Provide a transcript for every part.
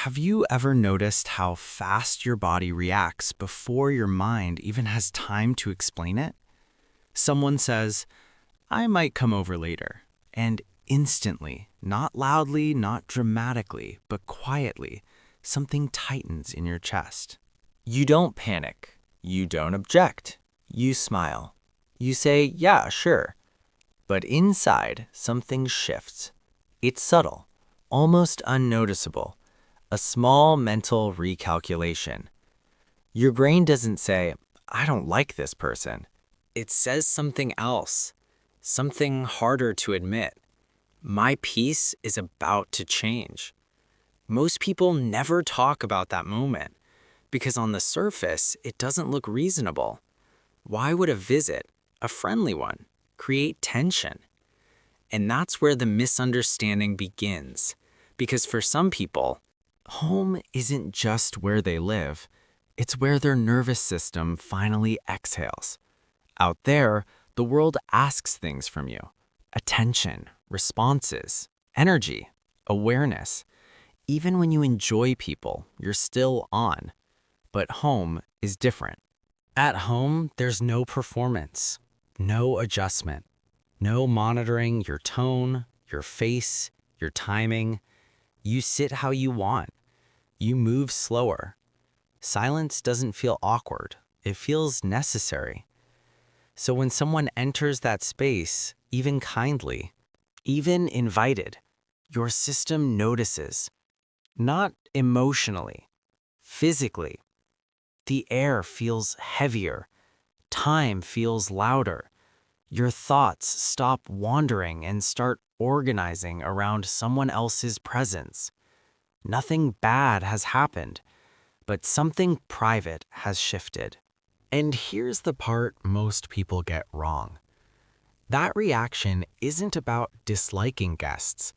Have you ever noticed how fast your body reacts before your mind even has time to explain it? Someone says, I might come over later, and instantly, not loudly, not dramatically, but quietly, something tightens in your chest. You don't panic. You don't object. You smile. You say, yeah, sure. But inside, something shifts. It's subtle, almost unnoticeable, a small mental recalculation. Your brain doesn't say, I don't like this person. It says something else, something harder to admit. My peace is about to change. Most people never talk about that moment because on the surface, it doesn't look reasonable. Why would a visit, a friendly one, create tension? And that's where the misunderstanding begins. Because for some people, home isn't just where they live, it's where their nervous system finally exhales. Out there, the world asks things from you: attention, responses, energy, awareness. Even when you enjoy people, you're still on. But home is different. At home, there's no performance, no adjustment, no monitoring your tone, your face, your timing. You sit how you want. You move slower. Silence doesn't feel awkward. It feels necessary. So when someone enters that space, even kindly, even invited, your system notices. Not emotionally, physically. The air feels heavier. Time feels louder. Your thoughts stop wandering and start organizing around someone else's presence. Nothing bad has happened, but something private has shifted. And here's the part most people get wrong. That reaction isn't about disliking guests.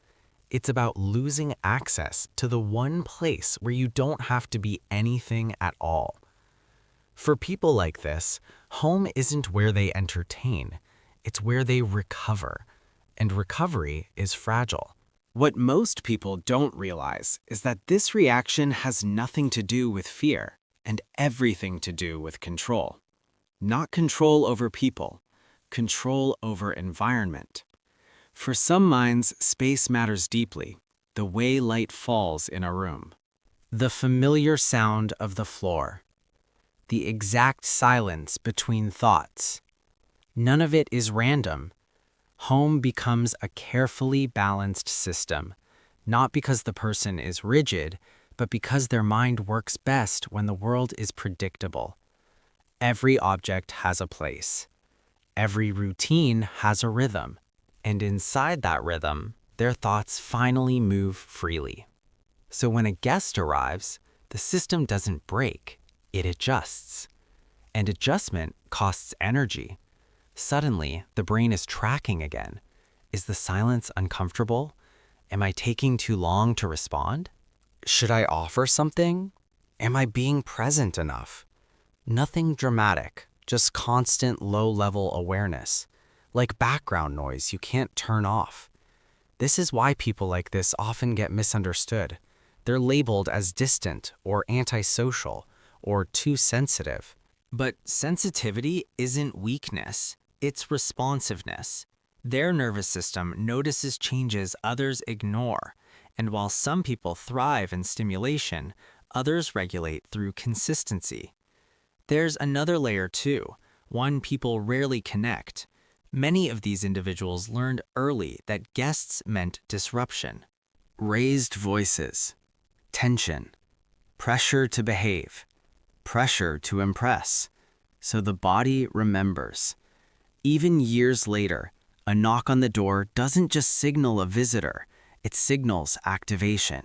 It's about losing access to the one place where you don't have to be anything at all. For people like this, home isn't where they entertain. It's where they recover. And recovery is fragile. What most people don't realize is that this reaction has nothing to do with fear and everything to do with control. Not control over people, control over environment. For some minds, space matters deeply, the way light falls in a room. The familiar sound of the floor. The exact silence between thoughts. None of it is random. Home becomes a carefully balanced system, not because the person is rigid, but because their mind works best when the world is predictable. Every object has a place. Every routine has a rhythm. And inside that rhythm, their thoughts finally move freely. So when a guest arrives, the system doesn't break, it adjusts. And adjustment costs energy. Suddenly, the brain is tracking again. Is the silence uncomfortable? Am I taking too long to respond? Should I offer something? Am I being present enough? Nothing dramatic, just constant low-level awareness, like background noise you can't turn off. This is why people like this often get misunderstood. They're labeled as distant or antisocial or too sensitive. But sensitivity isn't weakness, it's responsiveness. Their nervous system notices changes others ignore, and while some people thrive in stimulation, others regulate through consistency. There's another layer too, one people rarely connect. Many of these individuals learned early that guests meant disruption. Raised voices, tension, pressure to behave, pressure to impress. So the body remembers. Even years later, a knock on the door doesn't just signal a visitor, it signals activation.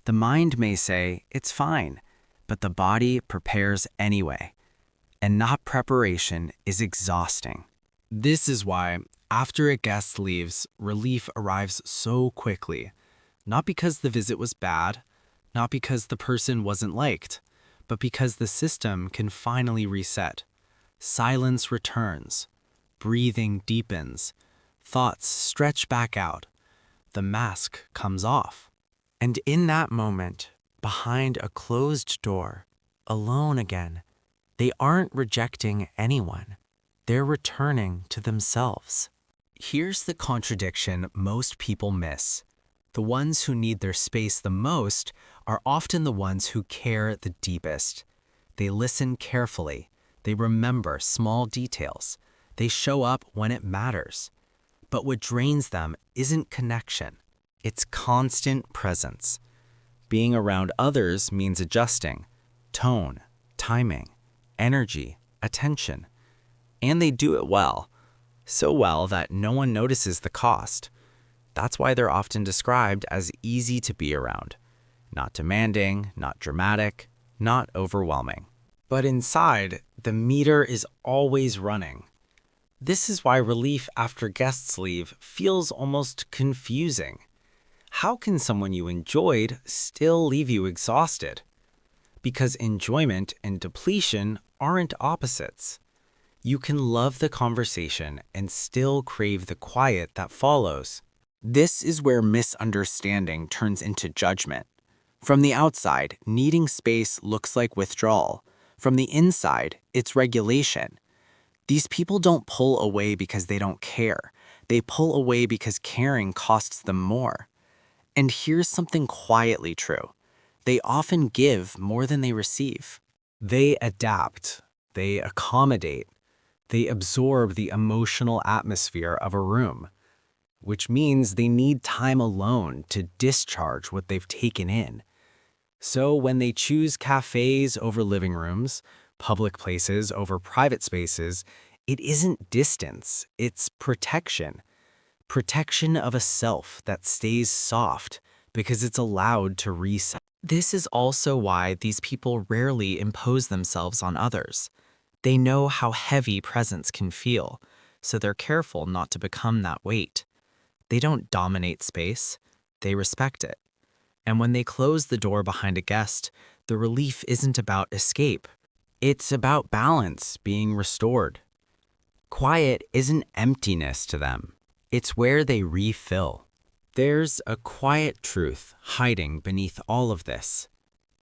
The mind may say, it's fine, but the body prepares anyway. And not preparation is exhausting. This is why, after a guest leaves, relief arrives so quickly. Not because the visit was bad, not because the person wasn't liked, but because the system can finally reset. Silence returns. Breathing deepens. Thoughts stretch back out. The mask comes off. And in that moment, behind a closed door, alone again. They aren't rejecting anyone. They're returning to themselves. Here's the contradiction most people miss. The ones who need their space the most are often the ones who care the deepest. They listen carefully. They remember small details. They show up when it matters. But what drains them isn't connection. It's constant presence. Being around others means adjusting tone, timing, energy, attention. And they do it well. So well that no one notices the cost. That's why they're often described as easy to be around. Not demanding, not dramatic, not overwhelming. But inside, the meter is always running. This is why relief after guests leave feels almost confusing. How can someone you enjoyed still leave you exhausted? Because enjoyment and depletion aren't opposites. You can love the conversation and still crave the quiet that follows. This is where misunderstanding turns into judgment. From the outside, needing space looks like withdrawal. From the inside, it's regulation. These people don't pull away because they don't care. They pull away because caring costs them more. And here's something quietly true. They often give more than they receive. They adapt. They accommodate. They absorb the emotional atmosphere of a room, which means they need time alone to discharge what they've taken in. So when they choose cafes over living rooms, public places over private spaces, it isn't distance, it's protection. Protection of a self that stays soft because it's allowed to reset. This is also why these people rarely impose themselves on others. They know how heavy presence can feel, so they're careful not to become that weight. They don't dominate space, they respect it. And when they close the door behind a guest, the relief isn't about escape. It's about balance being restored. Quiet isn't emptiness to them. It's where they refill. There's a quiet truth hiding beneath all of this.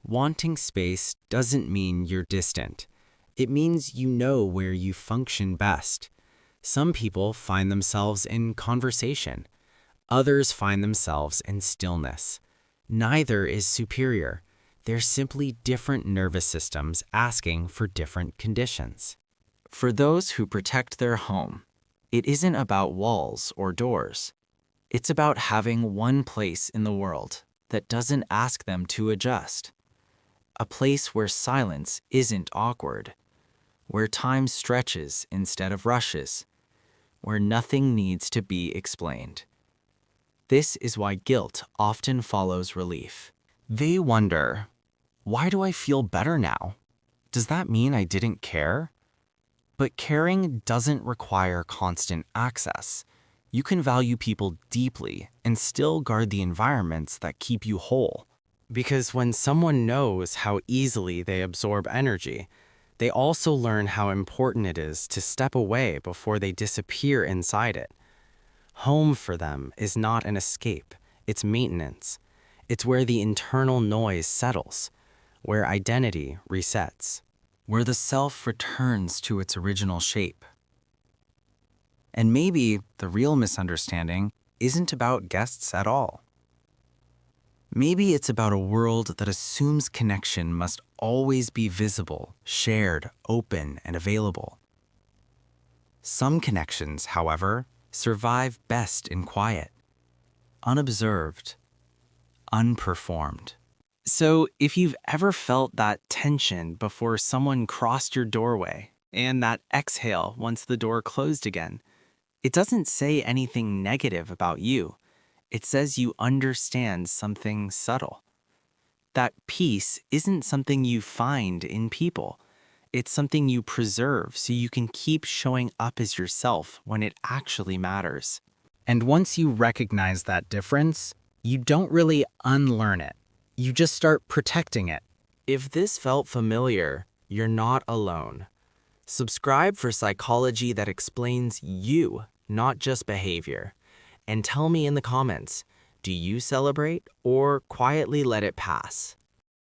Wanting space doesn't mean you're distant. It means you know where you function best. Some people find themselves in conversation. Others find themselves in stillness. Neither is superior. They're simply different nervous systems asking for different conditions. For those who protect their home, it isn't about walls or doors. It's about having one place in the world that doesn't ask them to adjust. A place where silence isn't awkward, where time stretches instead of rushes, where nothing needs to be explained. This is why guilt often follows relief. They wonder, why do I feel better now? Does that mean I didn't care? But caring doesn't require constant access. You can value people deeply and still guard the environments that keep you whole. Because when someone knows how easily they absorb energy, they also learn how important it is to step away before they disappear inside it. Home for them is not an escape, it's maintenance. It's where the internal noise settles, where identity resets, where the self returns to its original shape. And maybe the real misunderstanding isn't about guests at all. Maybe it's about a world that assumes connection must always be visible, shared, open, and available. Some connections, however, survive best in quiet, unobserved, unperformed. So if you've ever felt that tension before someone crossed your doorway, and that exhale once the door closed again, it doesn't say anything negative about you. It says you understand something subtle. That peace isn't something you find in people. It's something you preserve so you can keep showing up as yourself when it actually matters. And once you recognize that difference, you don't really unlearn it. You just start protecting it. If this felt familiar, you're not alone. Subscribe for psychology that explains you, not just behavior. And tell me in the comments, do you celebrate or quietly let it pass?